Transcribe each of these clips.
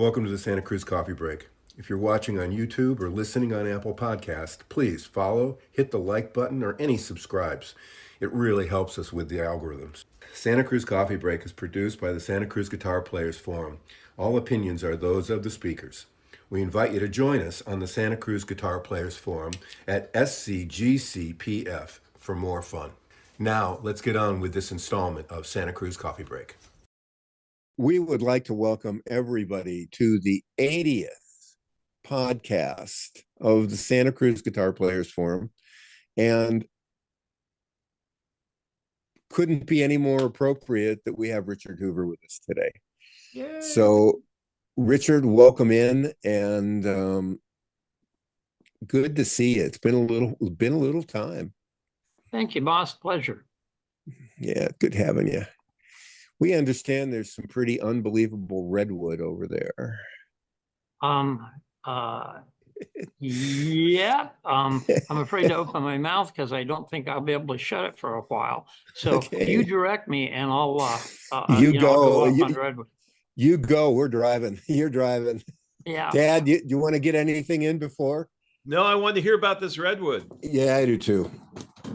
Welcome to the Santa Cruz Coffee Break. If you're watching on YouTube or listening on Apple Podcast, please follow, hit the like button, or any subscribes. It really helps us with the algorithms. Santa Cruz Coffee Break is produced by the Santa Cruz Guitar Players Forum. All opinions are those of the speakers. We invite you to join us on the Santa Cruz Guitar Players Forum at SCGCPF for more fun. Now, let's get on with this installment of Santa Cruz Coffee Break. We would like to welcome everybody to the 80th podcast of the Santa Cruz Guitar Players Forum, and couldn't be any more appropriate that we have Richard Hoover with us today. Yay. So, Richard, welcome in, and good to see you. It's been a little time. Thank you, boss. Pleasure. Yeah, good having you. We understand there's some pretty unbelievable redwood over there. Yeah. I'm afraid to open my mouth because I don't think I'll be able to shut it for a while. So Okay. You direct me, and I'll You I'll go. go up on redwood. You go. We're driving. You're driving. Yeah. Dad, do you want to get anything in before? No, I wanted to hear about this redwood. Yeah, I do too.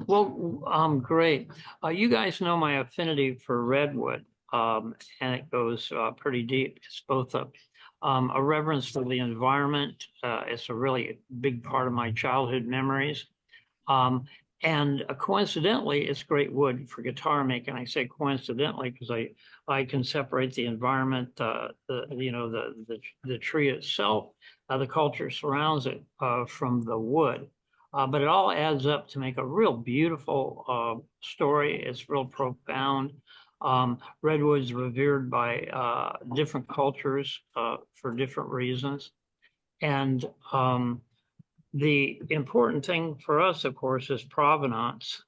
Well, great. You guys know my affinity for redwood, and it goes pretty deep. It's both a reverence for the environment. It's a really big part of my childhood memories. And coincidentally, it's great wood for guitar making. I say coincidentally because I can separate the environment, the tree itself, the culture surrounds it from the wood. But it all adds up to make a real beautiful story. It's real profound. Redwood's revered by different cultures for different reasons. And the important thing for us, of course, is provenance,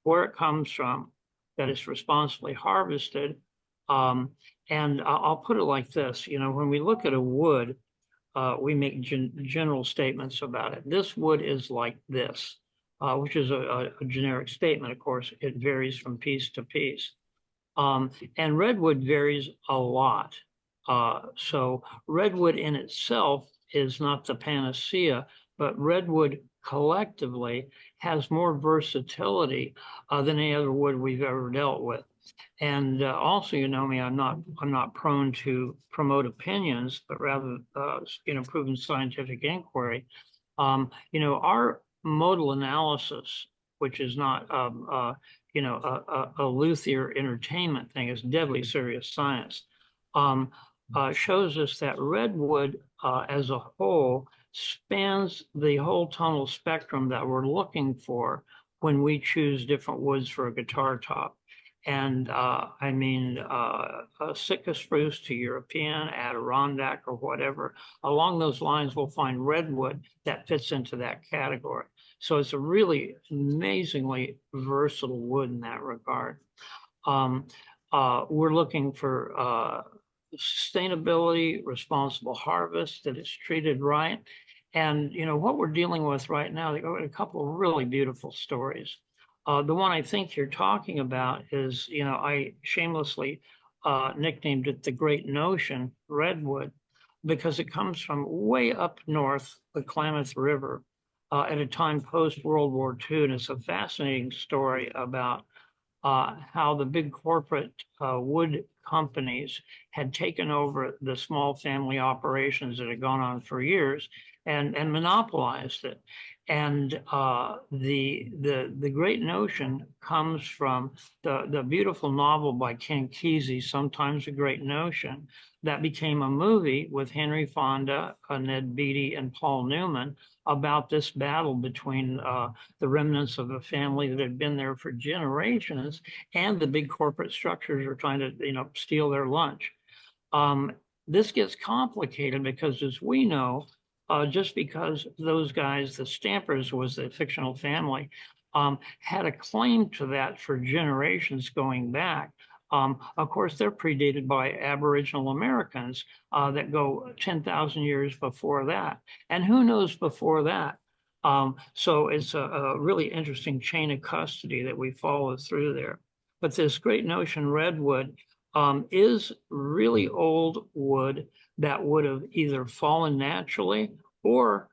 where it comes from, that it's responsibly harvested. And I'll put it like this, when we look at a wood, we make general statements about it. This wood is like this, which is a generic statement. Of course, it varies from piece to piece. And redwood varies a lot. So redwood in itself is not the panacea, but redwood collectively has more versatility than any other wood we've ever dealt with. And also, you know me, I'm not prone to promote opinions, but rather, proven scientific inquiry. Our modal analysis, which is not, a luthier entertainment thing, is deadly serious science, shows us that redwood as a whole spans the whole tonal spectrum that we're looking for when we choose different woods for a guitar top. And Sitka spruce to European, Adirondack, or whatever. Along those lines, we'll find redwood that fits into that category. So it's a really amazingly versatile wood in that regard. We're looking for sustainability, responsible harvest, that it's treated right. And, what we're dealing with right now, there are a couple of really beautiful stories. The one I think you're talking about is, I shamelessly nicknamed it the Great Notion redwood, because it comes from way up north, the Klamath River, at a time post-World War II. And it's a fascinating story about how the big corporate wood companies had taken over the small family operations that had gone on for years and monopolized it. And the Great Notion comes from the beautiful novel by Ken Kesey, Sometimes a Great Notion, that became a movie with Henry Fonda, Ned Beatty, and Paul Newman about this battle between the remnants of a family that had been there for generations and the big corporate structures are trying to, steal their lunch. This gets complicated because, as we know, just because those guys, the Stampers was the fictional family, had a claim to that for generations going back. Of course, they're predated by Aboriginal Americans that go 10,000 years before that. And who knows before that? So it's a really interesting chain of custody that we follow through there. But this Great Notion redwood is really old wood that would have either fallen naturally or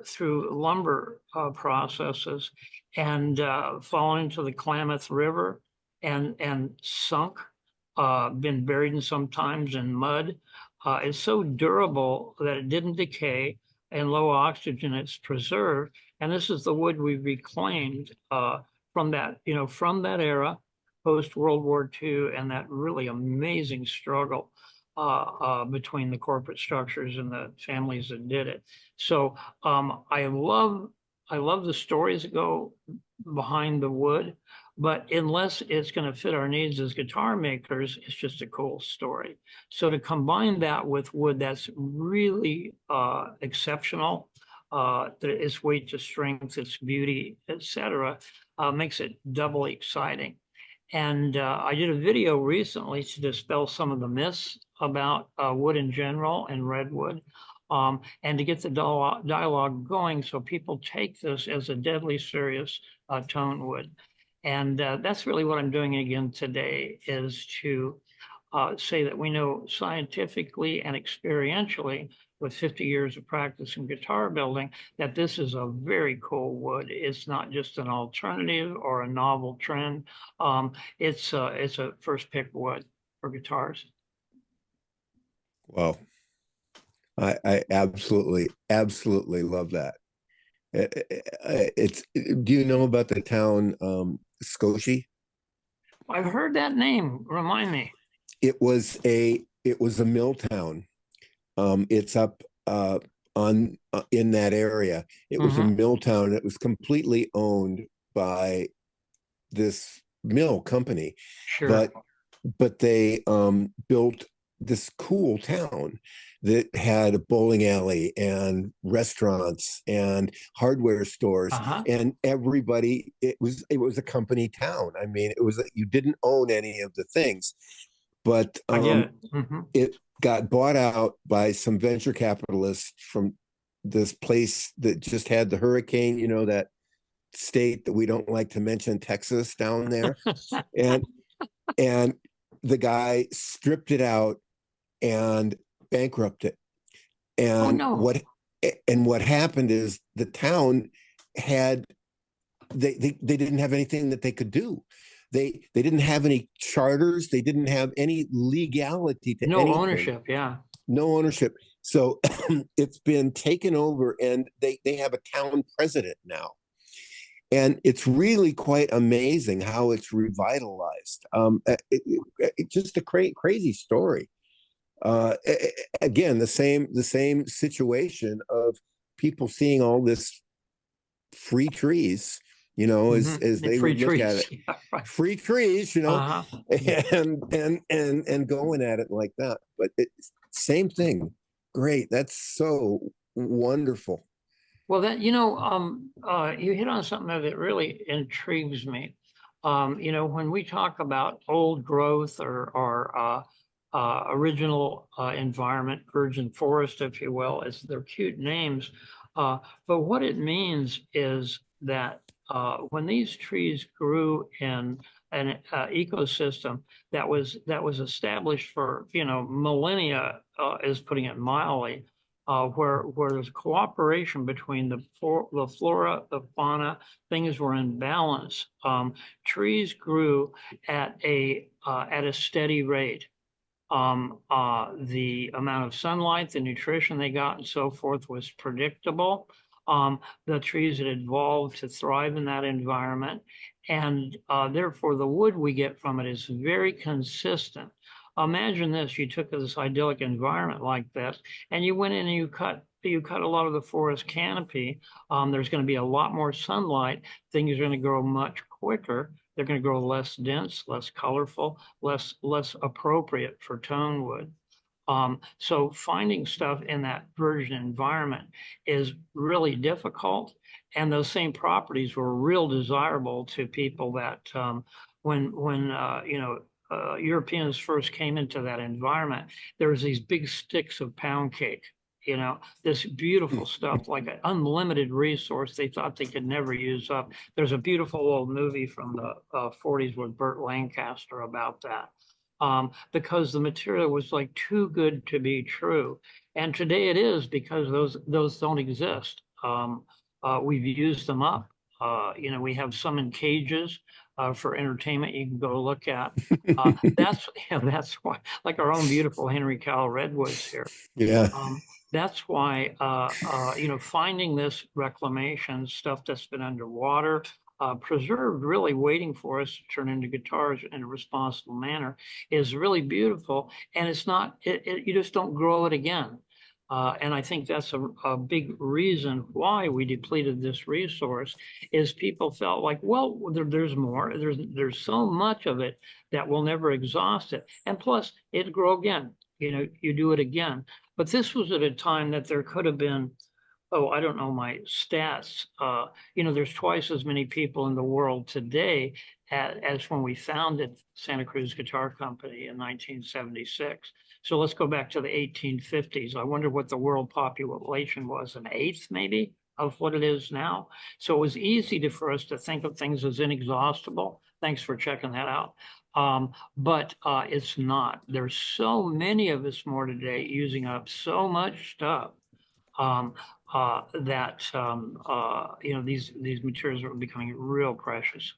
through lumber processes and fallen into the Klamath River and sunk, been buried in sometimes in mud. It's so durable that it didn't decay. And low oxygen, it's preserved. And this is the wood we reclaimed from that era, post World War II, and that really amazing struggle between the corporate structures and the families that did it. So I love the stories that go behind the wood, but unless it's going to fit our needs as guitar makers, it's just a cool story. So to combine that with wood that's really exceptional, its weight to strength, its beauty, etc., makes it doubly exciting. And I did a video recently to dispel some of the myths about wood in general and redwood, and to get the dialogue going so people take this as a deadly serious tone wood. And that's really what I'm doing again today, is to say that we know scientifically and experientially, with 50 years of practice in guitar building, that this is a very cool wood. It's not just an alternative or a novel trend. It's a first pick wood for guitars. Wow. I absolutely love that. It's, do you know about the town Scotia? I've heard that name. Remind me. It was a mill town. It's up on in that area. It was a mill town. It was completely owned by this mill company. Sure. But they built this cool town that had a bowling alley and restaurants and hardware stores, and everybody, it was a company town. I mean, you didn't own any of the things, but I get it. it got bought out by some venture capitalists from this place that just had the hurricane, that state that we don't like to mention, Texas, down there. and the guy stripped it out and bankrupted. And what happened is the town had they didn't have anything that they could do. They didn't have any charters. They didn't have any legality to anything. Ownership. Yeah. No ownership. So it's been taken over, and they have a town president now. And it's really quite amazing how it's revitalized. It's just a crazy story. Again, the same situation of people seeing all this free trees, as they would look at it. Yeah, right. Free trees, and going at it like that. But it's same thing. Great. That's so wonderful. Well, that you hit on something that really intrigues me. When we talk about old growth or original environment, virgin forest, if you will, they're cute names. But what it means is that when these trees grew in an ecosystem that was established for millennia, is putting it mildly, where there's cooperation between the flora, the fauna, things were in balance. Trees grew at a steady rate. The amount of sunlight, the nutrition they got, and so forth was predictable. The trees had evolved to thrive in that environment, and therefore the wood we get from it is very consistent. Imagine this: you took this idyllic environment like this, and you went in and you cut a lot of the forest canopy. There's going to be a lot more sunlight. Things are going to grow much quicker. They're going to grow less dense, less colorful, less appropriate for tone wood. So finding stuff in that virgin environment is really difficult, and those same properties were real desirable to people that when Europeans first came into that environment, there was these big sticks of pound cake, this beautiful stuff, like an unlimited resource they thought they could never use up. There's a beautiful old movie from the 40s with Burt Lancaster about that. because the material was like too good to be true. And today it is, because those don't exist. We've used them up. We have some in cages for entertainment you can go look at. That's why, like our own beautiful Henry Cowell redwoods here. Yeah. That's why, finding this reclamation stuff that's been underwater, preserved, really waiting for us to turn into guitars in a responsible manner, is really beautiful. And it's not, you just don't grow it again. And I think that's a big reason why we depleted this resource, is people felt like, well, there's more. There's so much of it that we'll never exhaust it. And plus, it'd grow again. You do it again. But this was at a time that there could have been, I don't know my stats. There's twice as many people in the world today as when we founded Santa Cruz Guitar Company in 1976. So let's go back to the 1850s. I wonder what the world population was, an eighth maybe of what it is now. So it was easy for us to think of things as inexhaustible. Thanks for checking that out. But it's not. There's so many of us more today using up so much stuff that these materials are becoming real precious.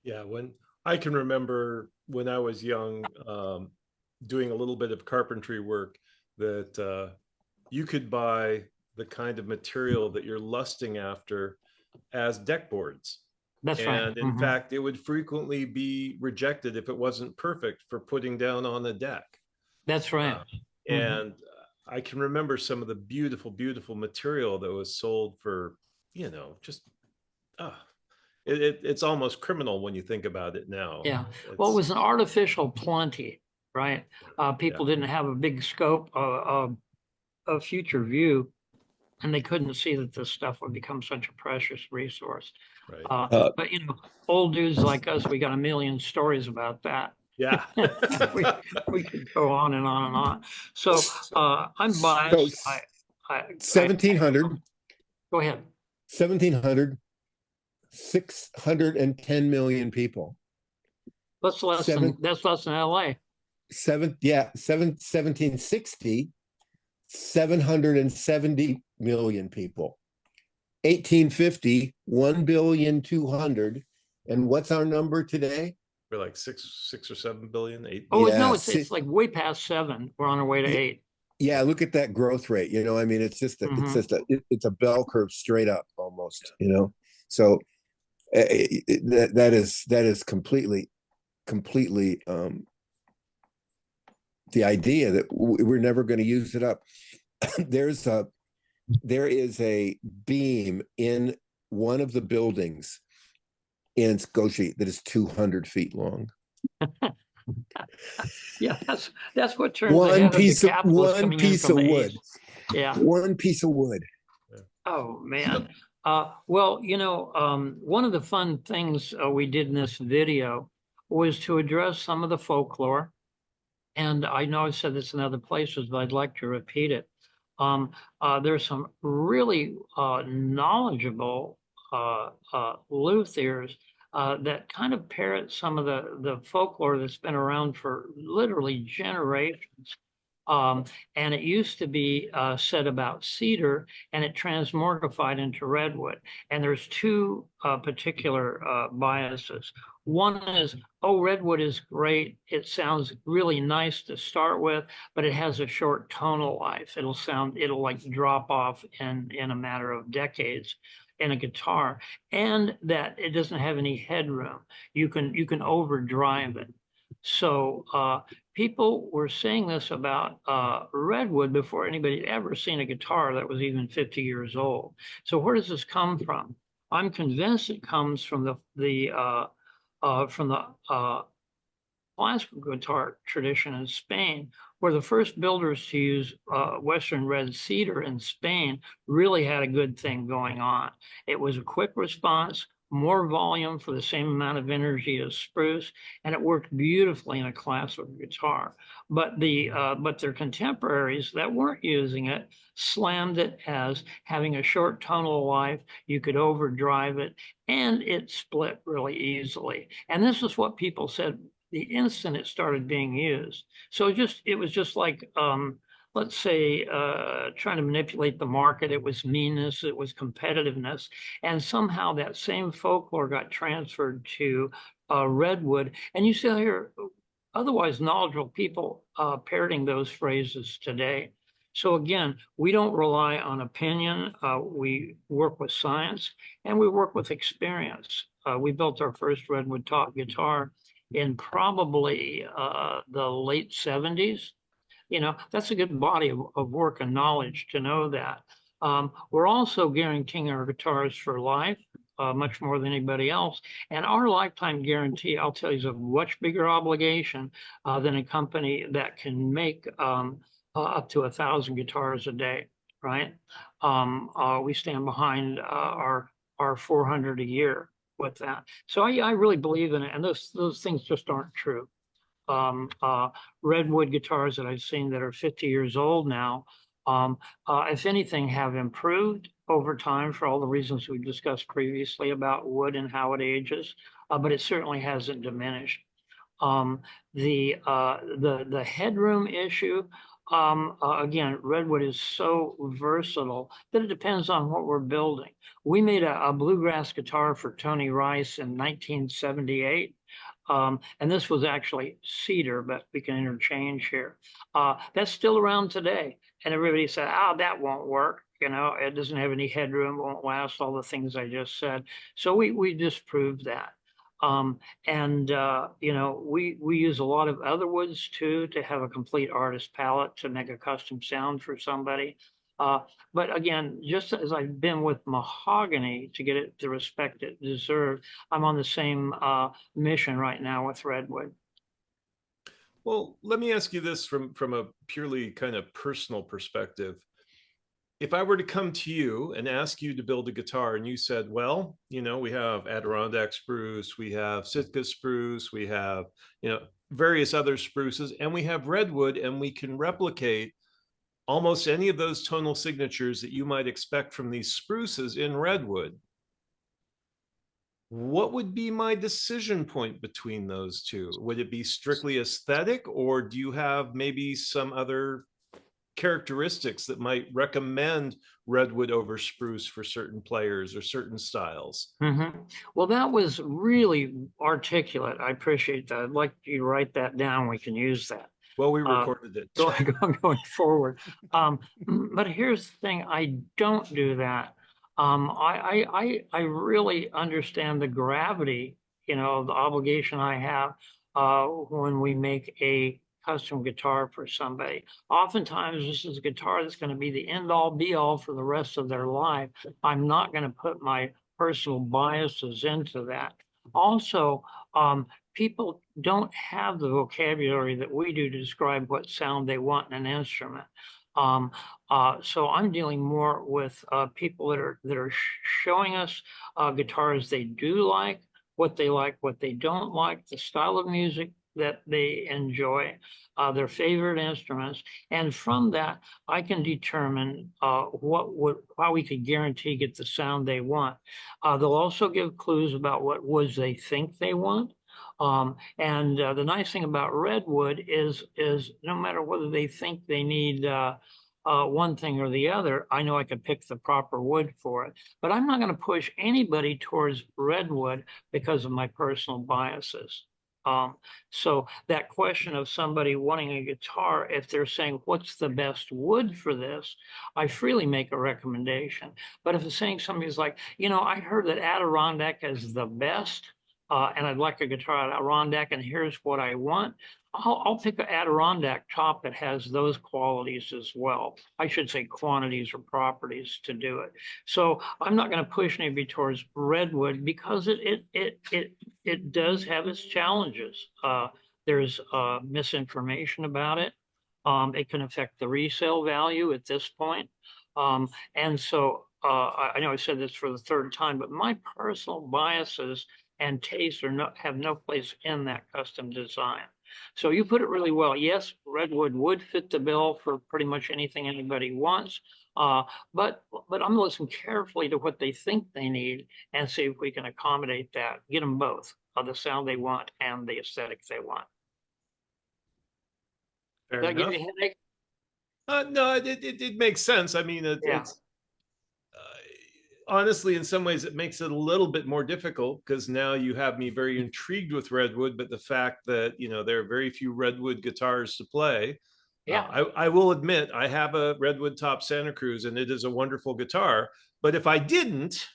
Yeah, when I can remember when I was young, doing a little bit of carpentry work, that you could buy the kind of material that you're lusting after as deck boards. That's right. And in fact, it would frequently be rejected if it wasn't perfect for putting down on a deck. That's right. And I can remember some of the beautiful, beautiful material that was sold for, just, it's almost criminal when you think about it now. Yeah. Well, it was an artificial plenty, right? People didn't have a big scope of future view, and they couldn't see that this stuff would become such a precious resource. Right. But old dudes like us, we got a million stories about that. Yeah. we could go on and on and on. So I'm biased. So 1700. Go ahead. 1700, 610 million people. That's less than LA. 1760, 770 million people. 1850, 1,200,000,000. And what's our number today? We're like six or 7 billion, 8. Oh, Yeah, no, it's like way past 7. We're on our way to 8. Yeah, look at that growth rate. I mean, it's just it's a bell curve straight up almost. So that is completely the idea that we're never going to use it up. There is a beam in one of the buildings in Scotia that is 200 feet long. Yeah, that's what turns one piece of wood. Yeah, one piece of wood. Oh man. Well, one of the fun things we did in this video was to address some of the folklore. And I know I've said this in other places, but I'd like to repeat it. There's some really knowledgeable luthiers that kind of parrot some of the folklore that's been around for literally generations. And it used to be said about cedar, and it transmogrified into redwood. And there's two particular biases. One is, redwood is great. It sounds really nice to start with, but it has a short tonal life. It'll like drop off in a matter of decades in a guitar, and that it doesn't have any headroom. You can overdrive it. So people were saying this about redwood before anybody had ever seen a guitar that was even 50 years old. So where does this come from? I'm convinced it comes from the classical guitar tradition in Spain, where the first builders to use Western red cedar in Spain really had a good thing going on. It was a quick response, more volume for the same amount of energy as spruce, and it worked beautifully in a classical guitar. But their contemporaries that weren't using it slammed it as having a short tonal life. You could overdrive it, and it split really easily. And this is what people said the instant it started being used. So it was just like, let's say, trying to manipulate the market. It was meanness, it was competitiveness. And somehow that same folklore got transferred to redwood. And you still hear otherwise knowledgeable people parroting those phrases today. So again, we don't rely on opinion. We work with science and we work with experience. We built our first redwood top guitar in probably the late 70s. You know, that's a good body of work and knowledge to know that. We're also guaranteeing our guitars for life, much more than anybody else. And our lifetime guarantee, I'll tell you, is a much bigger obligation than a company that can make up to 1,000 guitars a day, right? We stand behind our 400 a year with that. So I really believe in it, and those things just aren't true. Redwood guitars that I've seen that are 50 years old now, if anything, have improved over time for all the reasons we discussed previously about wood and how it ages, but it certainly hasn't diminished. The headroom issue, again, redwood is so versatile that it depends on what we're building. We made a bluegrass guitar for Tony Rice in 1978. And this was actually cedar, but we can interchange here. That's still around today. And everybody said, oh, that won't work. You know, it doesn't have any headroom, won't last, all the things I just said. So we disproved that. You know, we use a lot of other woods too to have a complete artist palette to make a custom sound for somebody. But again, just as I've been with mahogany to get it the respect it deserved, I'm on the same mission right now with redwood. Well, let me ask you this from a purely kind of personal perspective. If I were to come to you and ask you to build a guitar and you said, well, you know, we have Adirondack spruce, we have Sitka spruce, we have, you know, various other spruces, and we have redwood, and we can replicate almost any of those tonal signatures that you might expect from these spruces in redwood, what would be my decision point between those two? Would it be strictly aesthetic, or do you have maybe some other characteristics that might recommend redwood over spruce for certain players or certain styles? Mm-hmm. Well, that was really articulate. I appreciate that. I'd like you to write that down. We can use that. Well, we recorded it. Going forward. But here's the thing, I don't do that. I really understand the gravity, you know, the obligation I have when we make a custom guitar for somebody. Oftentimes, this is a guitar that's going to be the end all be all for the rest of their life. I'm not going to put my personal biases into that. Also, people don't have the vocabulary that we do to describe what sound they want in an instrument. So I'm dealing more with people that are showing us guitars they do like, what they don't like, the style of music that they enjoy, their favorite instruments, and from that I can determine how we could guarantee get the sound they want. They'll also give clues about what woods they think they want. The nice thing about redwood is no matter whether they think they need one thing or the other, I know I can pick the proper wood for it. But I'm not going to push anybody towards redwood because of my personal biases. So that question of somebody wanting a guitar, if they're saying, what's the best wood for this? I freely make a recommendation. But if it's saying somebody's like, you know, I heard that Adirondack is the best, and I'd like a guitar Adirondack, and here's what I want, I'll pick an Adirondack top that has those qualities as well. I should say quantities or properties to do it. So I'm not going to push anybody towards redwood because it does have its challenges. There's misinformation about it. It can affect the resale value at this point. And so I know I said this for the third time, but my personal biases and tastes have no place in that custom design. So you put it really well. Yes, redwood would fit the bill for pretty much anything anybody wants, but I'm listening carefully to what they think they need and see if we can accommodate that. Get them both. the sound they want and the aesthetic they want. Fair Did I give enough. you a headache? No, it makes sense. I mean, Yeah. it's honestly, in some ways, it makes it a little bit more difficult because now you have me very intrigued with redwood, but the fact that, you know, there are very few redwood guitars to play. Yeah. I will admit I have a redwood top Santa Cruz and it is a wonderful guitar. But if I didn't,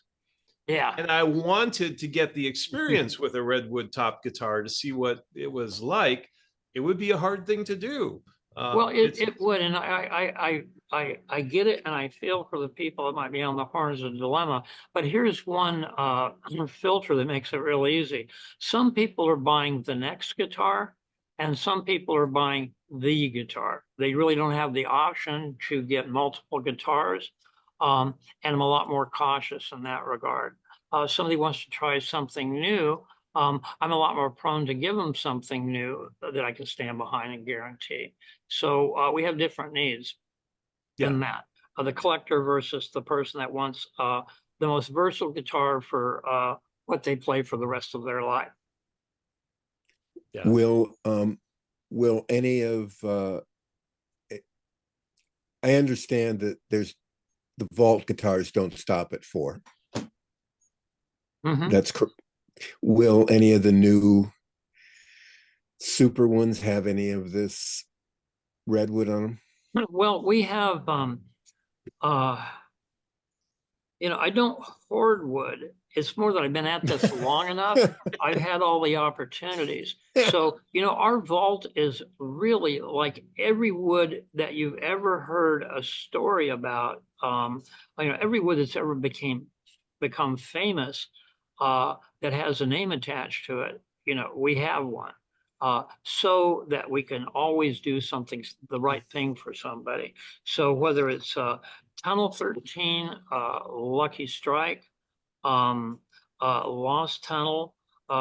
Yeah. and I wanted to get the experience with a redwood top guitar to see what it was like, it would be a hard thing to do. Well, It's it would, and I get it, and I feel for the people that might be on the horns of the dilemma. But here's one filter that makes it real easy. Some people are buying the next guitar, and some people are buying the guitar. They really don't have the option to get multiple guitars, and I'm a lot more cautious in that regard. Somebody wants to try something new. I'm a lot more prone to give them something new that I can stand behind and guarantee. So we have different needs in that. The collector versus the person that wants the most versatile guitar for what they play for the rest of their life. yeah. Will any of I understand that there's the vault guitars don't stop at 4. Mhm. That's will any of the new super ones have any of this redwood on them? Well, we have you know, I don't hoard wood. It's more that I've been at this long enough. I've had all the opportunities. So, you know, our vault is really like every wood that you've ever heard a story about. You know, every wood that's ever become famous that has a name attached to it. You know, we have one. So that we can always do something, the right thing for somebody. So whether it's Tunnel 13, Lucky Strike, Lost Tunnel.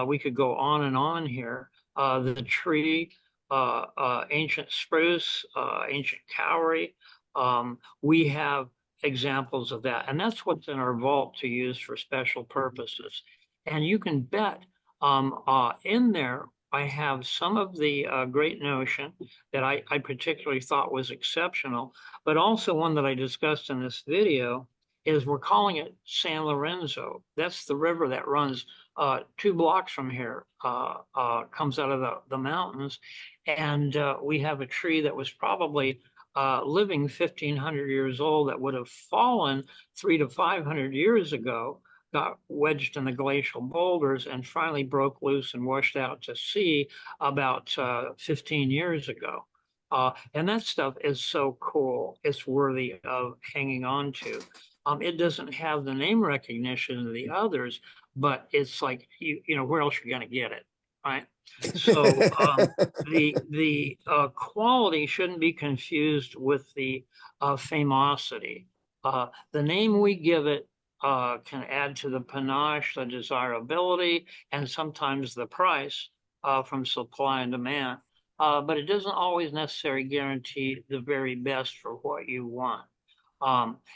We could go on and on here. The tree, ancient spruce, ancient kauri. We have examples of that. And that's what's in our vault to use for special purposes. And you can bet in there, I have some of the Great Notion that I particularly thought was exceptional, but also one that I discussed in this video is we're calling it San Lorenzo. That's the river that runs 2 blocks from here, comes out of the mountains. And we have a tree that was probably living 1,500 years old that would have fallen 300 to 500 years ago, got wedged in the glacial boulders and finally broke loose and washed out to sea about 15 years ago. And that stuff is so cool. It's worthy of hanging on to. It doesn't have the name recognition of the others, but it's like, you know, where else you're going to get it, right? So the quality shouldn't be confused with the famosity. The name we give it can add to the panache, the desirability, and sometimes the price from supply and demand. But it doesn't always necessarily guarantee the very best for what you want.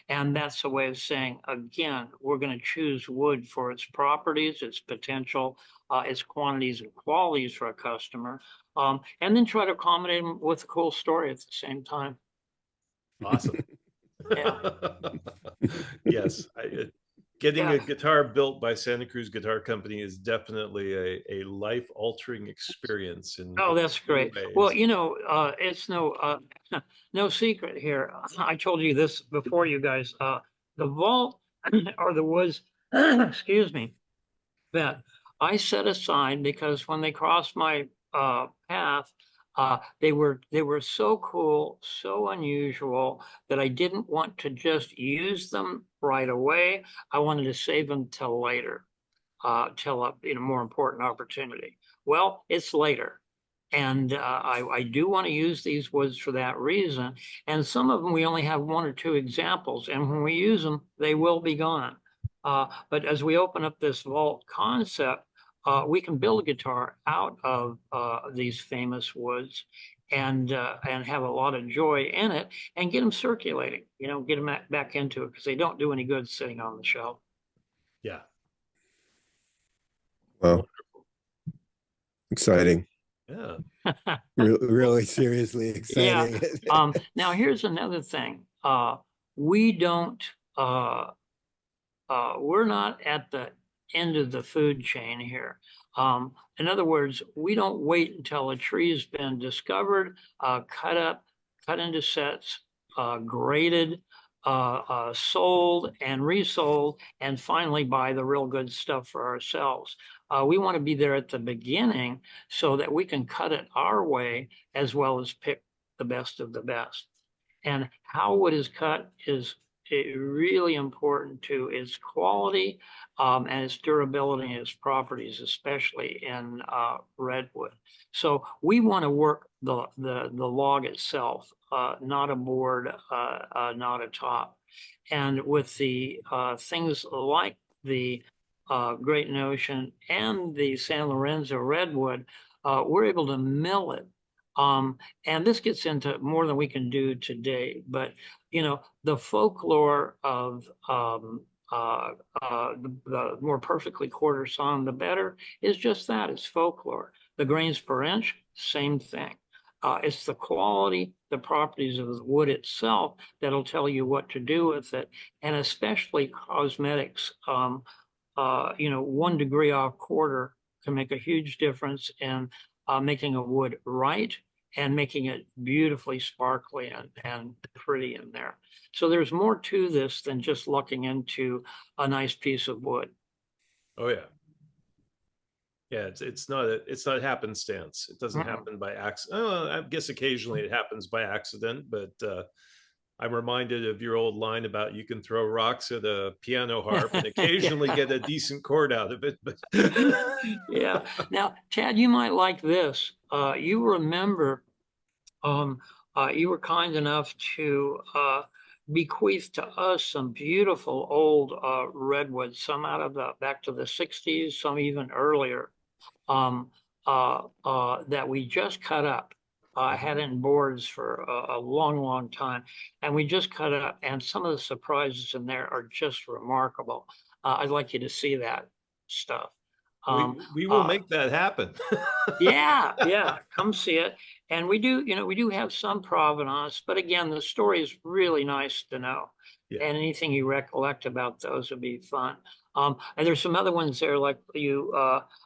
And that's a way of saying, again, we're going to choose wood for its properties, its potential, its quantities and qualities for a customer, and then try to accommodate them with a cool story at the same time. Awesome. Yeah. Yes, getting Yeah. a guitar built by Santa Cruz Guitar Company is definitely a life-altering experience. Oh, that's great. ways. Well, you know, it's no secret here. I told you this before, you guys. The vault or the woods, excuse me, that I set aside because when they crossed my path, they were so cool, so unusual that I didn't want to just use them right away. I wanted to save them till later, till a more important opportunity. Well, it's later. And I do want to use these woods for that reason. And some of them, we only have 1 or 2 examples. And when we use them, they will be gone. But as we open up this vault concept, we can build a guitar out of these famous woods and have a lot of joy in it and get them circulating, get them back into it because they don't do any good sitting on the shelf. Yeah. Well, Exciting. Yeah. Really seriously Yeah. exciting. Now here's another thing. We don't, we're not at the end of the food chain here. In other words, we don't wait until a tree's been discovered, cut up, cut into sets, graded, sold and resold, and finally buy the real good stuff for ourselves. We want to be there at the beginning so that we can cut it our way as well as pick the best of the best. And how wood is cut is really important to its quality and its durability and its properties, especially in redwood. So we want to work the log itself, not a board, not a top. And with the things like the Great Notion and the San Lorenzo redwood, we're able to mill it. And this gets into more than we can do today, but you know, the folklore of the more perfectly quarter sawn, the better, is just that, it's folklore. The grains per inch, same thing. It's the quality, the properties of the wood itself that'll tell you what to do with it, and especially cosmetics. You know, 1 degree off quarter can make a huge difference in making a wood right and making it beautifully sparkly and pretty in there. So there's more to this than just looking into a nice piece of wood. Oh yeah. Yeah, it's not happenstance. It doesn't happen by accident. Oh, I guess occasionally it happens by accident, but I'm reminded of your old line about you can throw rocks at a piano harp and occasionally get a decent chord out of it. But Yeah. Now, Chad, you might like this. You remember you were kind enough to bequeath to us some beautiful old redwoods, some out of the back to the 60s, some even earlier, that we just cut up. I had in boards for a long, long time, and we just cut it up. And some of the surprises in there are just remarkable. I'd like you to see that stuff. we will make that happen. Yeah, yeah, come see it. And we do, you know, we do have some provenance, but again, the story is really nice to know. Yeah. And anything you recollect about those would be fun. And there's some other ones there, like you,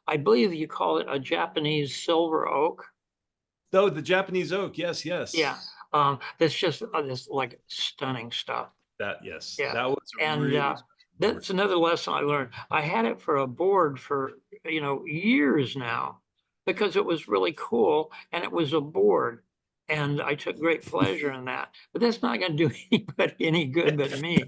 I believe you call it a Japanese silver oak. Oh, the Japanese oak. Yes, yes. Yeah, that's just this like stunning stuff. Yes, Yeah. that was And really that's another lesson I learned. I had it for a board for, you know, years now because it was really cool and it was a board. And I took great pleasure in that. But that's not going to do anybody any good but me.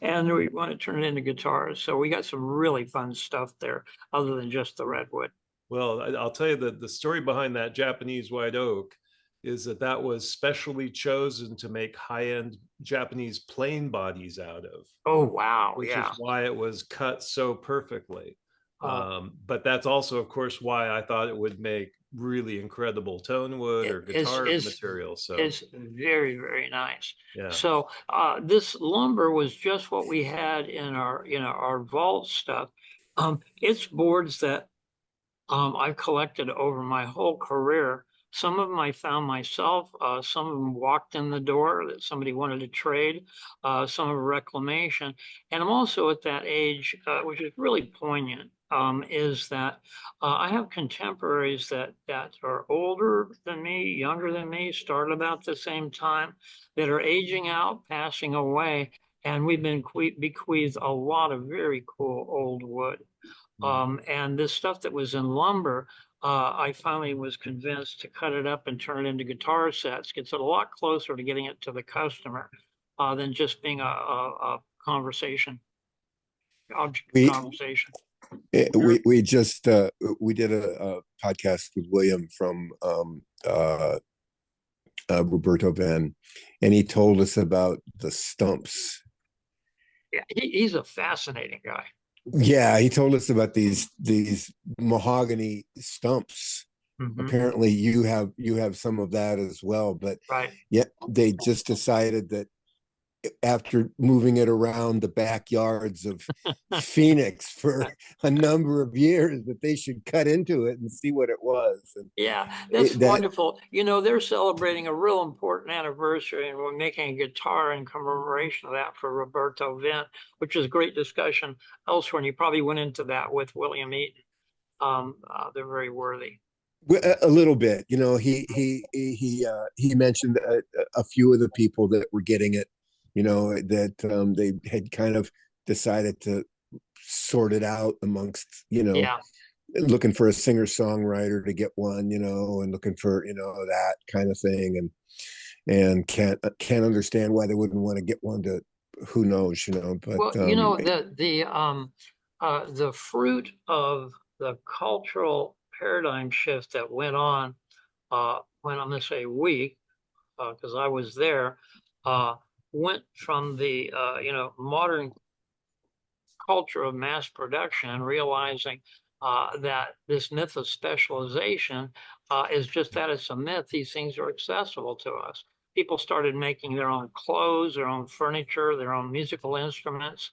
And we want to turn it into guitars. So we got some really fun stuff there other than just the redwood. Well, I'll tell you that the story behind that Japanese white oak is that was specially chosen to make high-end Japanese plane bodies out of. Oh, wow. Which Yeah. is why it was cut so perfectly. Oh. But that's also, of course, why I thought it would make really incredible tone wood or guitar material. So it's very, very nice. yeah. So this lumber was just what we had in our, you know, our vault stuff. It's boards that I've collected over my whole career. Some of them I found myself. Some of them walked in the door that somebody wanted to trade. Some of reclamation. And I'm also at that age, which is really poignant, is that I have contemporaries that are older than me, younger than me, started about the same time, that are aging out, passing away. And we've been bequeathed a lot of very cool old wood. And this stuff that was in lumber, I finally was convinced to cut it up and turn it into guitar sets. Gets it a lot closer to getting it to the customer than just being a conversation, object of conversation. We just we did a podcast with William from Roberto Van, and he told us about the stumps. Yeah, he's a fascinating guy. Yeah, he told us about these mahogany stumps. Apparently you have some of that as well, but right. yeah, they just decided that after moving it around the backyards of Phoenix for a number of years, that they should cut into it and see what it was. And Yeah, that's that wonderful. You know, they're celebrating a real important anniversary, and we're making a guitar in commemoration of that for Roberto Vint, which is a great discussion elsewhere. And you probably went into that with William Eaton. They're very worthy. a little bit, you know, he mentioned a few of the people that were getting it, you know, that they had kind of decided to sort it out amongst, you know, Yeah. looking for a singer-songwriter to get one, you know, and looking for, you know, that kind of thing, and can't understand why they wouldn't want to get one to, who knows, you know. But Well, you know, the fruit of the cultural paradigm shift that went on when I'm going to say we, because I was there, went from the you know, modern culture of mass production and realizing that this myth of specialization is just that, it's a myth. These things are accessible to us. People started making their own clothes, their own furniture, their own musical instruments.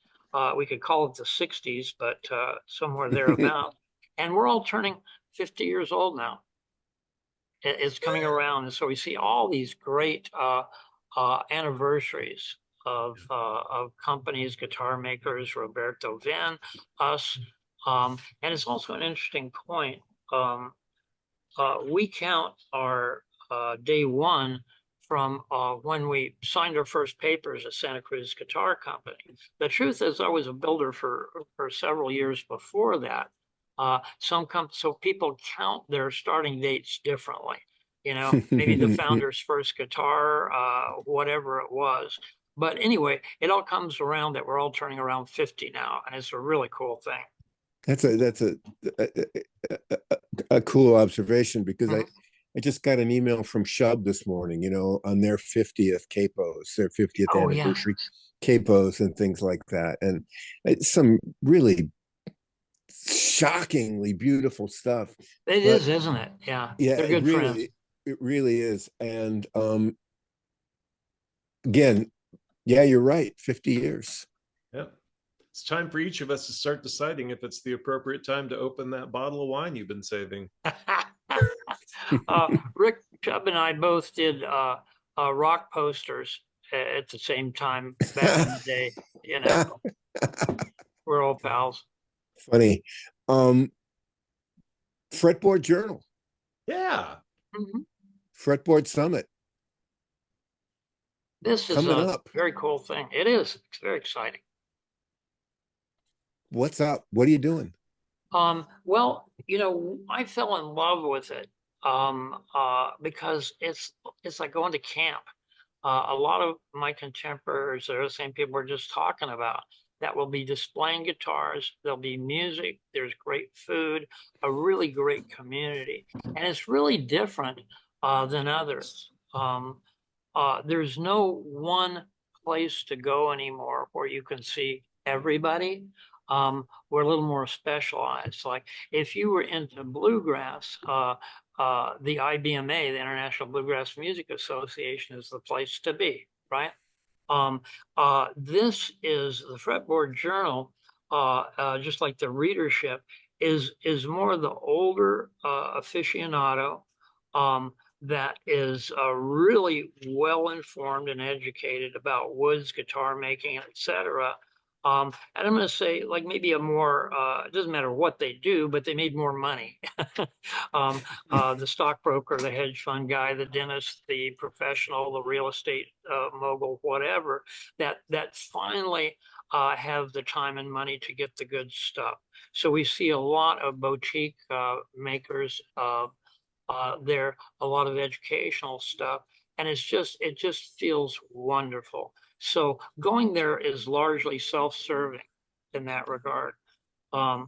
We could call it the 60s, but somewhere thereabout. And we're all turning 50 years old now. It's coming around. And so we see all these great anniversaries of companies, guitar makers, Roberto Vin, us. And it's also an interesting point. We count our day one from when we signed our first papers at Santa Cruz Guitar Company. The truth is, I was a builder for several years before that. So people count their starting dates differently. You know, maybe the founder's first guitar, whatever it was. But anyway, it all comes around that we're all turning around 50 now, and it's a really cool thing. that's a cool observation, because I just got an email from Shub this morning, you know, on their 50th capos, their 50th Oh, yeah. anniversary capos and things like that. And it's some really shockingly beautiful stuff. It is, isn't it? Yeah. Yeah, They're good friends. it really is. And again, yeah, you're right. 50 years. Yeah. It's time for each of us to start deciding if it's the appropriate time to open that bottle of wine you've been saving. Rick Chubb and I both did rock posters at the same time back in the day. You know, we're all pals. Funny. Fretboard Journal, Yeah. Fretboard Summit This is coming a up. very cool thing. It is. It's very exciting. What's up? What are you doing? Well, you know, I fell in love with it because it's like going to camp. A lot of my contemporaries are the same people we're just talking about that will be displaying guitars. There'll be music. There's great food, a really great community, and it's really different than others. There's no one place to go anymore where you can see everybody. We're a little more specialized. Like if you were into bluegrass, the IBMA, the International Bluegrass Music Association, is the place to be, right? This is the Fretboard Journal, just like the readership, is more the older aficionado that is really well informed and educated about woods, guitar making, etc. And I'm going to say, like, maybe a more, it doesn't matter what they do, but they made more money. The stockbroker, the hedge fund guy, the dentist, the professional, the real estate mogul, whatever, that finally have the time and money to get the good stuff. So we see a lot of boutique makers there, a lot of educational stuff, and it just feels wonderful. So going there is largely self-serving in that regard. As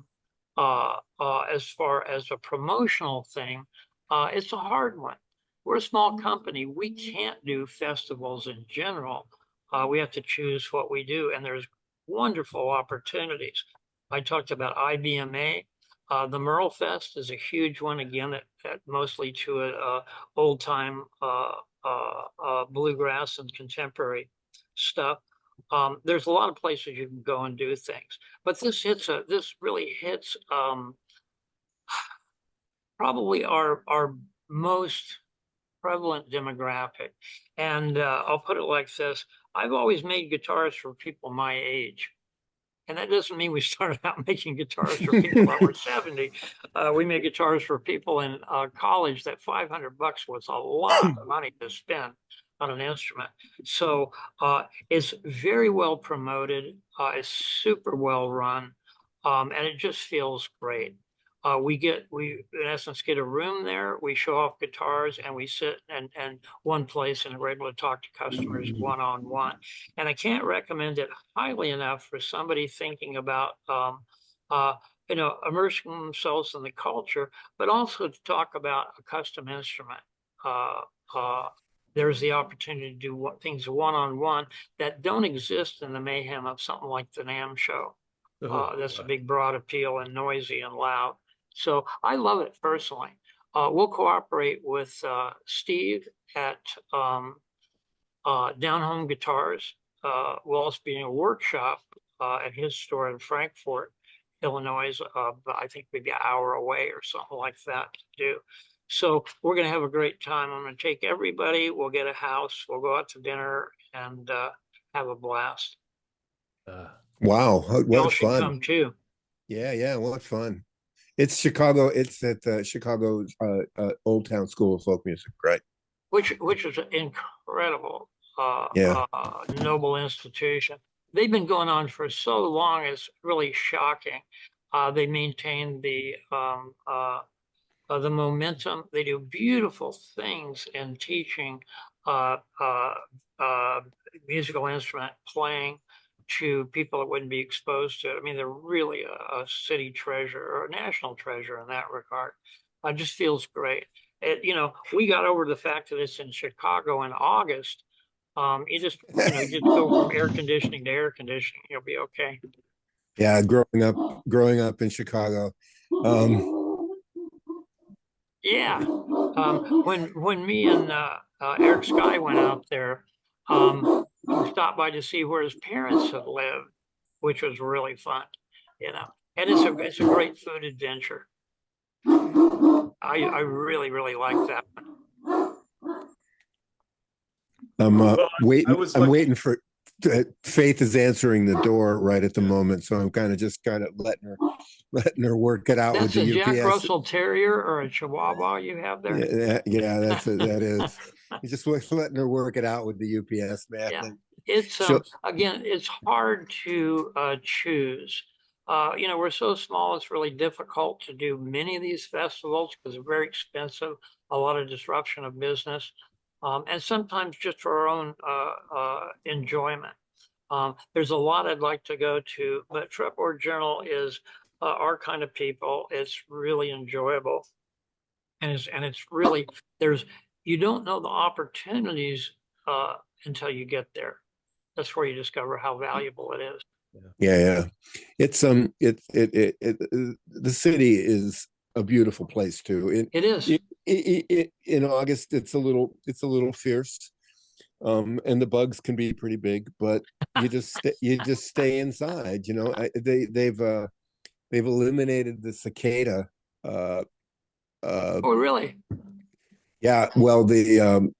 far as a promotional thing, it's a hard one. We're a small company. We can't do festivals in general. We have to choose what we do, and there's wonderful opportunities. I talked about IBMA. The Merle Fest is a huge one, again, that mostly to old time bluegrass and contemporary stuff. There's a lot of places you can go and do things, but this really hits probably our most prevalent demographic. And I'll put it like this. I've always made guitars for people my age. And that doesn't mean we started out making guitars for people that were 70. We made guitars for people in college that $500 was a lot of money to spend on an instrument. So it's very well promoted. It's super well run. And it just feels great. We in essence get a room there. We show off guitars and we sit and one place and we're able to talk to customers one-on-one. And I can't recommend it highly enough for somebody thinking about immersing themselves in the culture, but also to talk about a custom instrument. There's the opportunity to do things one-on-one that don't exist in the mayhem of something like the NAMM show. That's a big, broad appeal and noisy and loud. So I love it personally. We'll cooperate with Steve at Down Home Guitars. We'll also be in a workshop at his store in Frankfort, Illinois, I think maybe an hour away or something like that to do. So we're going to have a great time. I'm going to take everybody. We'll get a house. We'll go out to dinner and have a blast. Wow, what fun! Come too. Yeah, what fun! It's Chicago. It's at Chicago's Old Town School of Folk Music, right? Which is an incredible, Yeah. noble institution. They've been going on for so long. It's really shocking. They maintain the momentum. They do beautiful things in teaching musical instrument playing to people that wouldn't be exposed to it. I mean, they're really a city treasure or a national treasure in that regard. It just feels great. We got over the fact that it's in Chicago in August. You just go from air conditioning to air conditioning. You'll be okay. Yeah, growing up in Chicago. Yeah. When me and Eric Sky went out there, we stopped by to see where his parents had lived, which was really fun, And it's a great food adventure. I really, really like that one. I'm waiting for Faith is answering the door right at the moment, so I'm kind of letting her work it out. That's with the a UPS. Jack Russell Terrier or a Chihuahua you have there? Yeah, that is. You're just letting her work it out with the UPS man. Yeah, it's again, it's hard to choose. We're so small; it's really difficult to do many of these festivals because they're very expensive. A lot of disruption of business, and sometimes just for our own enjoyment. There's a lot I'd like to go to, but Fretboard Journal is our kind of people. It's really enjoyable, and it's really you don't know the opportunities until you get there. That's where you discover how valuable it is. Yeah. It's the city is a beautiful place too. It is. In August, it's a little fierce. And the bugs can be pretty big, but you just stay inside. They've eliminated the cicada. Oh, really? Yeah. Well, the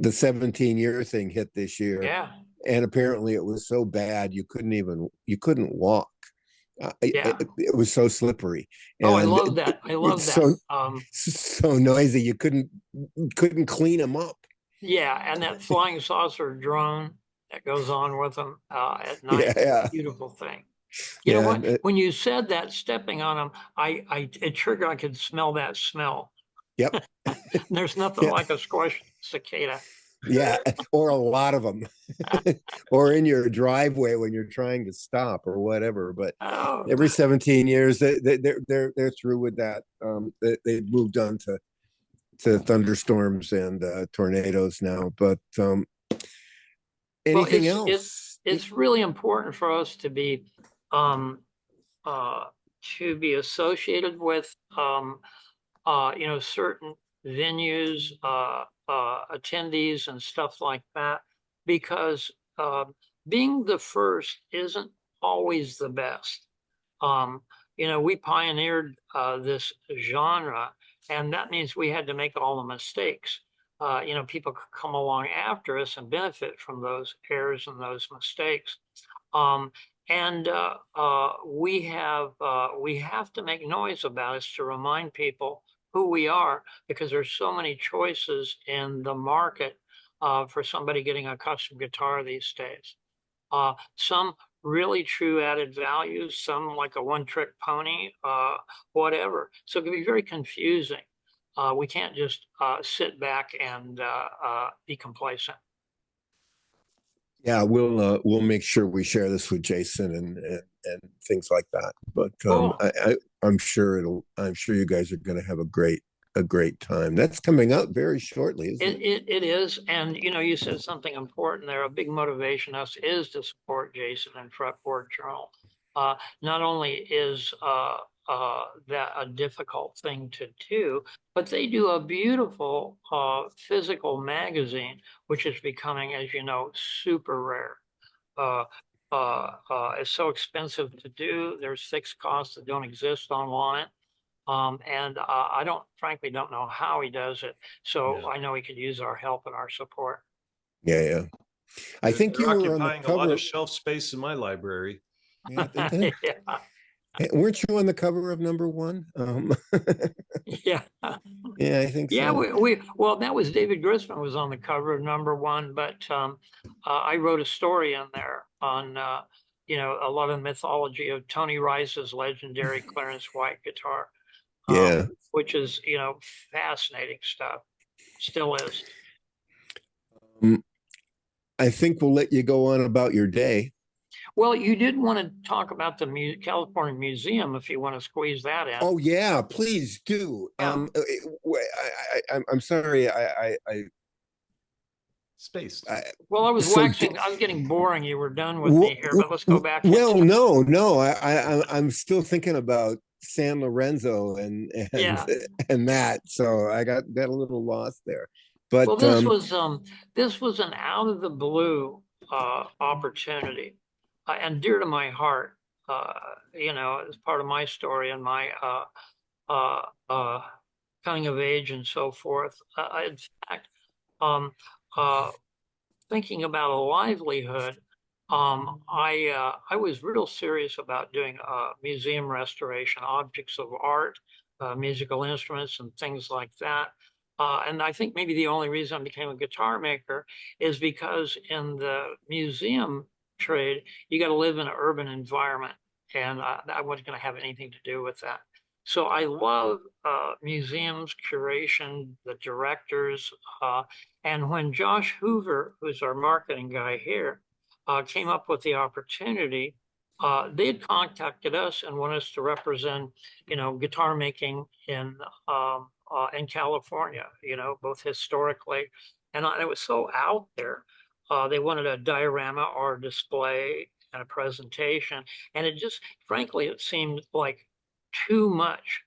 17-year thing hit this year. Yeah. And apparently it was so bad you couldn't walk. It was so slippery. And I love that. I love that. So noisy you couldn't clean them up. Yeah, and that flying saucer drone that goes on with them at night. Yeah. Beautiful thing. You know what? When you said that, stepping on them, it triggered. I could smell that smell. Yep. There's nothing like a squash cicada. Yeah, or a lot of them, or in your driveway when you're trying to stop or whatever. But every 17 years, they're through with that. They moved on to thunderstorms and tornadoes now. But anything else? It's really important for us to be associated with certain venues, attendees and stuff like that, because being the first isn't always the best. Um, we pioneered this genre, and that means we had to make all the mistakes. People could come along after us and benefit from those errors and those mistakes. Um, and we have to make noise about it to remind people who we are, because there's so many choices in the market for somebody getting a custom guitar these days. Some really true added values, some like a one-trick pony, whatever. So it can be very confusing. We can't just sit back and be complacent. Yeah, we'll make sure we share this with Jason and things like that. But Cool. I'm sure you guys are going to have a great time. That's coming up very shortly, isn't it? It is, and you said something important there. A big motivation us is to support Jason and Fretboard Journal. Not only is that a difficult thing to do, but they do a beautiful physical magazine, which is becoming, as you know, super rare. It's so expensive to do. There's fixed costs that don't exist online. And I frankly don't know how he does it. So Yeah. I know he could use our help and our support. Yeah. I think They're you were on the occupying a lot cover. of shelf space in my library. Yeah, Yeah. weren't you on the cover of #1? Yeah. Yeah, I think Yeah, so. well, that was David Grisman was on the cover of #1, but I wrote a story in there on a lot of the mythology of Tony Rice's legendary Clarence White guitar, Yeah. which is fascinating stuff. Still is. Um, I think we'll let you go on about your day. Well, you did want to talk about the California Museum if you want to squeeze that in. Oh yeah, please do. Yeah. I'm sorry. Space. Well, I was So getting boring. You were done with me here, but let's go back. well, no. I'm still thinking about San Lorenzo Yeah. and that. So I got a little lost there. But Well, this was an out of the blue opportunity, and dear to my heart. As part of my story and my coming of age and so forth. In fact, um, uh, thinking about a livelihood, I was real serious about doing museum restoration, objects of art, musical instruments, and things like that. And I think maybe the only reason I became a guitar maker is because in the museum trade, you got to live in an urban environment, and I wasn't going to have anything to do with that. So I love museums, curation, the directors, and when Josh Hoover, who's our marketing guy here, came up with the opportunity, they had contacted us and wanted us to represent, guitar making in California, both historically, and it was so out there. They wanted a diorama or a display and a presentation, and it just, frankly, it seemed like too much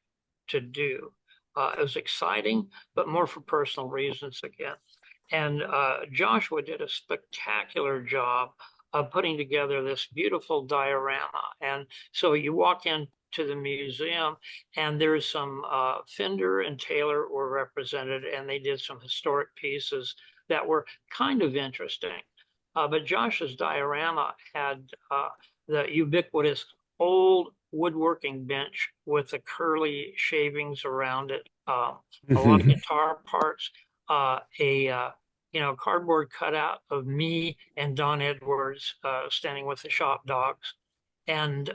to do. It was exciting, but more for personal reasons again. And Joshua did a spectacular job of putting together this beautiful diorama. And so you walk into the museum, and there's some Fender and Taylor were represented, and they did some historic pieces that were kind of interesting. But Josh's diorama had the ubiquitous old woodworking bench with the curly shavings around it, a lot of guitar parts, a cardboard cutout of me and Don Edwards standing with the shop dogs, and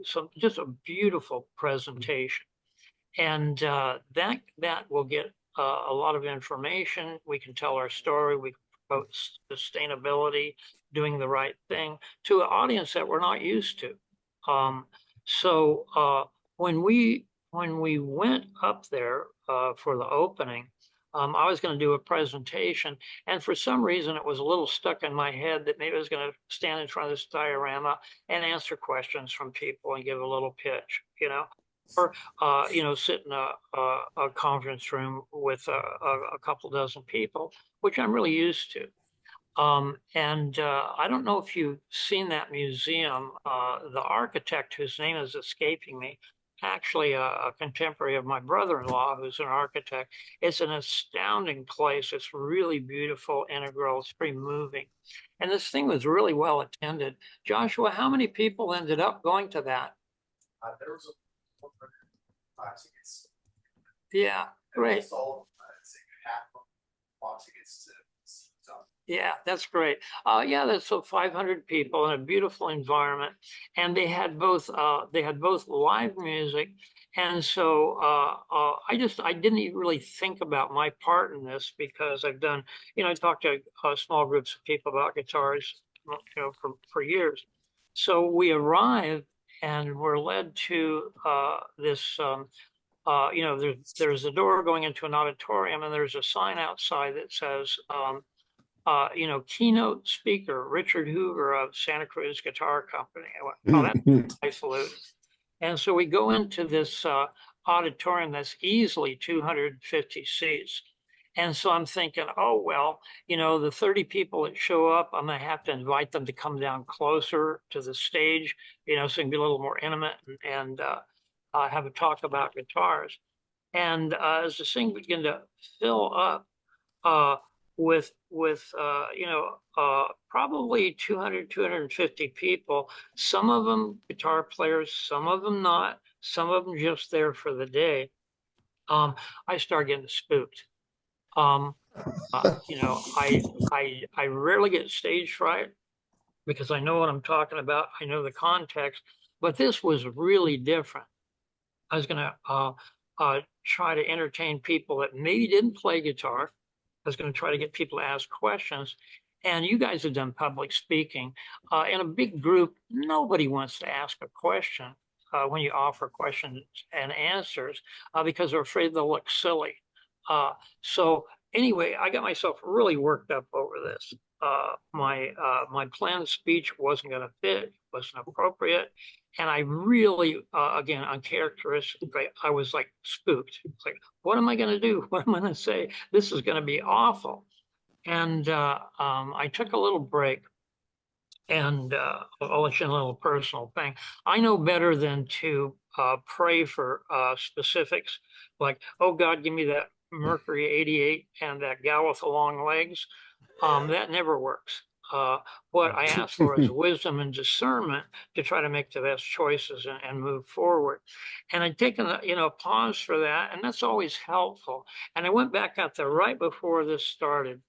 so just a beautiful presentation. And that will get a lot of information. We can tell our story. We can promote sustainability, doing the right thing to an audience that we're not used to. So when we went up there for the opening, I was going to do a presentation, and for some reason it was a little stuck in my head that maybe I was going to stand in front of this diorama and answer questions from people and give a little pitch, or sit in a conference room with a couple dozen people, which I'm really used to. I don't know if you've seen that museum. The architect, whose name is escaping me, actually a contemporary of my brother-in-law, who's an architect. It's an astounding place. It's really beautiful, integral. It's pretty moving. And this thing was really well attended. Joshua, how many people ended up going to that? There was a 105 tickets. Yeah, great. Sold, say half of bought tickets to see some. Yeah, that's great. Yeah, that's so 500 people in a beautiful environment, and they had both live music, and so I didn't even really think about my part in this because I've done, I talked to small groups of people about guitars, for years. So we arrived and were led to this. There's a door going into an auditorium, and there's a sign outside that says. Keynote speaker, Richard Hoover of Santa Cruz Guitar Company. I went, oh, that's a nice salute. And so we go into this auditorium that's easily 250 seats. And so I'm thinking, oh, well, the 30 people that show up, I'm going to have to invite them to come down closer to the stage, so it can be a little more intimate and have a talk about guitars. And as the thing began to fill up, with probably 200, 250 people, some of them guitar players, some of them not, some of them just there for the day. I start getting spooked. I rarely get stage fright because I know what I'm talking about. I know the context, but this was really different. I was going to try to entertain people that maybe didn't play guitar. I was going to try to get people to ask questions. And you guys have done public speaking. In a big group, nobody wants to ask a question when you offer questions and answers because they're afraid they'll look silly. So anyway, I got myself really worked up over this. My planned speech wasn't going to fit, wasn't appropriate. And I really, again, uncharacteristic, I was like spooked. It's like, what am I going to do? What am I going to say? This is going to be awful. And I took a little break. And I'll let you know a little personal thing. I know better than to pray for specifics like, oh God, give me that Mercury 88 and that gal with the long legs. That never works. What I ask for is wisdom and discernment to try to make the best choices and move forward. And I'd taken a pause for that, and that's always helpful. And I went back out there right before this started,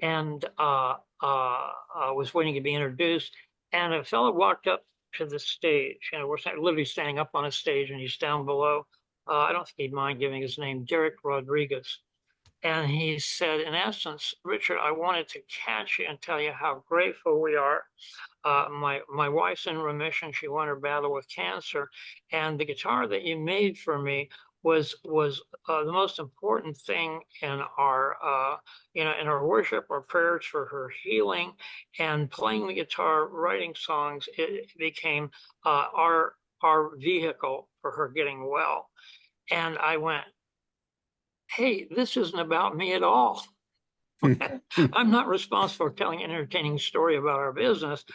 and was waiting to be introduced. And a fellow walked up to the stage. We're literally standing up on a stage, and he's down below. I don't think he'd mind giving his name, Derek Rodriguez. And he said, in essence, Richard, I wanted to catch you and tell you how grateful we are. My wife's in remission. She won her battle with cancer. And the guitar that you made for me was the most important thing in our in our worship, our prayers for her healing, and playing the guitar, writing songs. It became our vehicle for her getting well. And I went, hey, this isn't about me at all. I'm not responsible for telling an entertaining story about our business.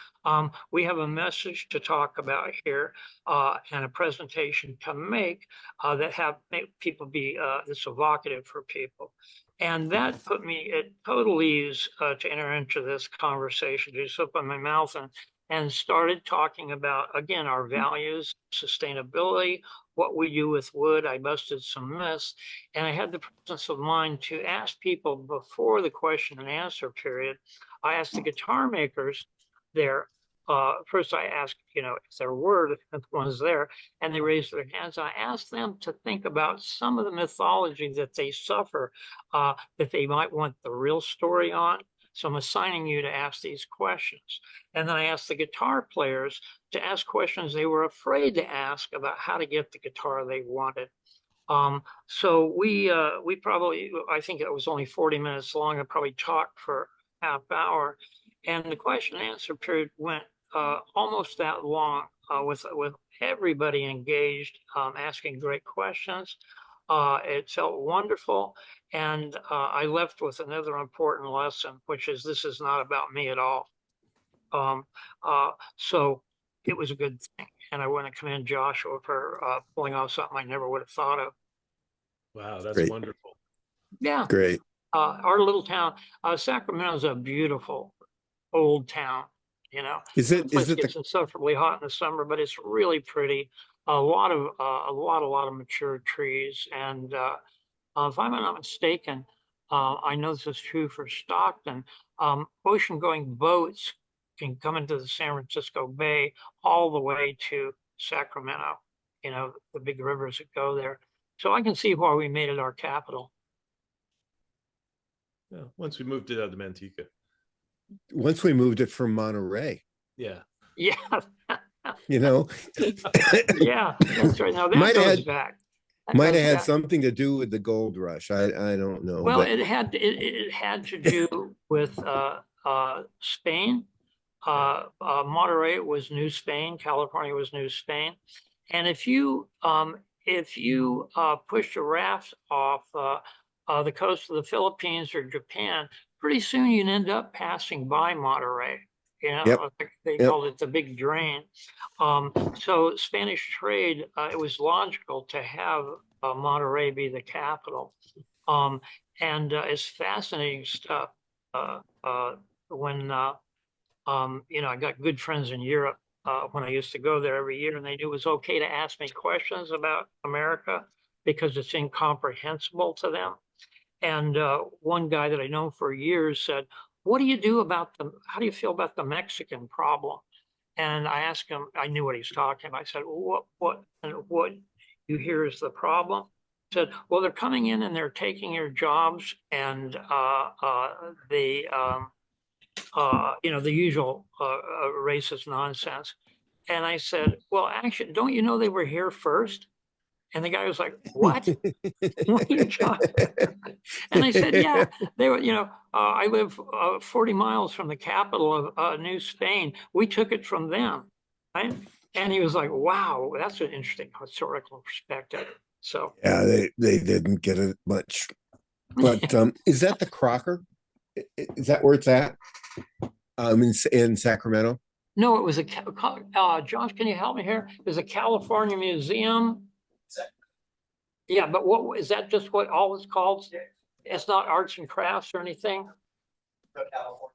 We have a message to talk about here and a presentation to make that make people be this evocative for people. And that put me at total ease to enter into this conversation, just open my mouth and started talking about, again, our values, sustainability, what we do with wood. I busted some myths, and I had the presence of mind to ask people before the question and answer period. I asked the guitar makers there. First, I asked, if there were the ones there, and they raised their hands. I asked them to think about some of the mythology that they suffer, that they might want the real story on. So I'm assigning you to ask these questions. And then I asked the guitar players to ask questions they were afraid to ask about how to get the guitar they wanted. So we probably, I think it was only 40 minutes long. I probably talked for half hour. And the question and answer period went almost that long with everybody engaged, asking great questions. It felt wonderful. And I left with another important lesson, which is this is not about me at all. So it was a good thing. And I want to commend Joshua for pulling off something I never would have thought of. Wow, that's Great. wonderful. Yeah. Great. Our little town, Sacramento is a beautiful old town, you know. Is The it place the gets insufferably hot in the summer, but it's really pretty. A lot of mature trees. And if I'm not mistaken, I know this is true for Stockton. Ocean-going boats can come into the San Francisco Bay all the way to Sacramento, you know, the big rivers that go there. So I can see why we made it our capital. Yeah, once we moved it out of Manteca. once we moved it from Monterey, Yeah. Yeah, you know, yeah, that's right. Now that Might goes add- back. That might goes have had back. something to do with the gold rush. I don't know. Well, but it had to do with Spain. Monterey was New Spain. California was New Spain. And if you pushed a raft off the coast of the Philippines or Japan, pretty soon you'd end up passing by Monterey. You know, Yep. they Yep. called it the Big Drain. So Spanish trade, it was logical to have Monterey be the capital. And it's fascinating stuff. When you know, I got good friends in Europe when I used to go there every year, and they knew it was okay to ask me questions about America because it's incomprehensible to them. And one guy that I know for years said, "What do you do about how do you feel about the Mexican problem?" And I asked him, I knew what he was talking about. I said, what you hear is the problem? He said, well, they're coming in and they're taking your jobs and you know, the usual racist nonsense. And I said, well, actually, don't you know they were here first? And the guy was like, what? What are you talking about? And I said, yeah, they were, you know, I live 40 miles from the capital of New Spain. We took it from them, right? And he was like, wow, that's an interesting historical perspective. So yeah, they didn't get it much. But is that the Crocker? Is that where it's at? In Sacramento? no, it was Josh, can you help me here? There's a California museum. Yeah, but what is that just what all it's called? It's not arts and crafts or anything? The California.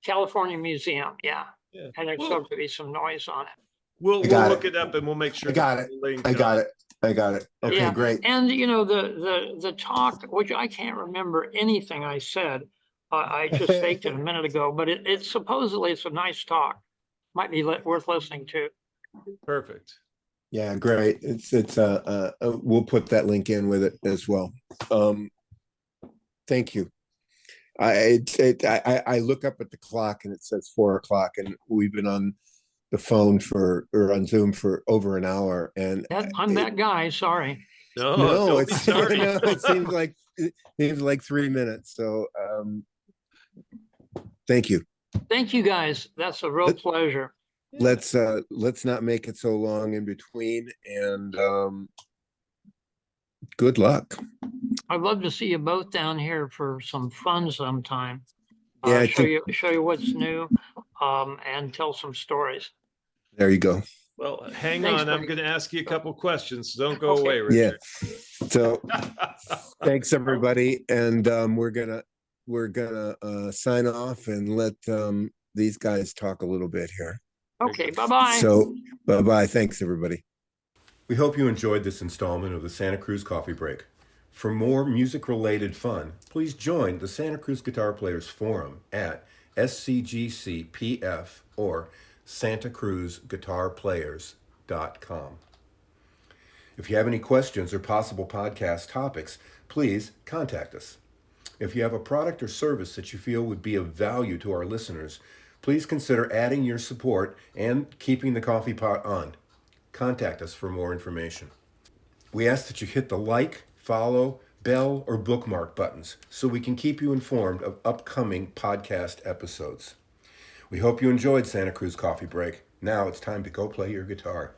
California Museum, yeah. Yeah. And there's Well, supposed to be some noise on it. we'll got look it. it up and we'll make sure. I got it. link, I got it. Okay, Yeah. great. And you know, the talk, which I can't remember anything I said, I just faked it a minute ago, but it's supposedly it's a nice talk. Might be worth listening to. Perfect. Yeah, great. It's we'll put that link in with it as well. Thank you. I look up at the clock and it says 4:00, and we've been on the phone or on Zoom for over an hour. And I'm that guy, sorry. No, no, don't be sorry. no, it seems like 3 minutes. So thank you. Thank you guys. That's a real pleasure. Let's not make it so long in between, and good luck. I'd love to see you both down here for some fun sometime. Yeah, I show think- you what's new, and tell some stories. There you go. Well, hang Thanks, on. I'm buddy. going to ask you a couple questions. Don't go Okay. away, Yeah. Richard. So thanks everybody, and we're gonna sign off and let these guys talk a little bit here. Okay, bye-bye. So bye. Thanks everybody. We hope you enjoyed this installment of the Santa Cruz Coffee Break. For more music-related fun, please join the Santa Cruz Guitar Players Forum at SCGCPF or santacruzguitarplayers.com. If you have any questions or possible podcast topics, please contact us. If you have a product or service that you feel would be of value to our listeners, please consider adding your support and keeping the coffee pot on. Contact us for more information. We ask that you hit the like, follow, bell, or bookmark buttons so we can keep you informed of upcoming podcast episodes. We hope you enjoyed Santa Cruz Coffee Break. Now it's time to go play your guitar.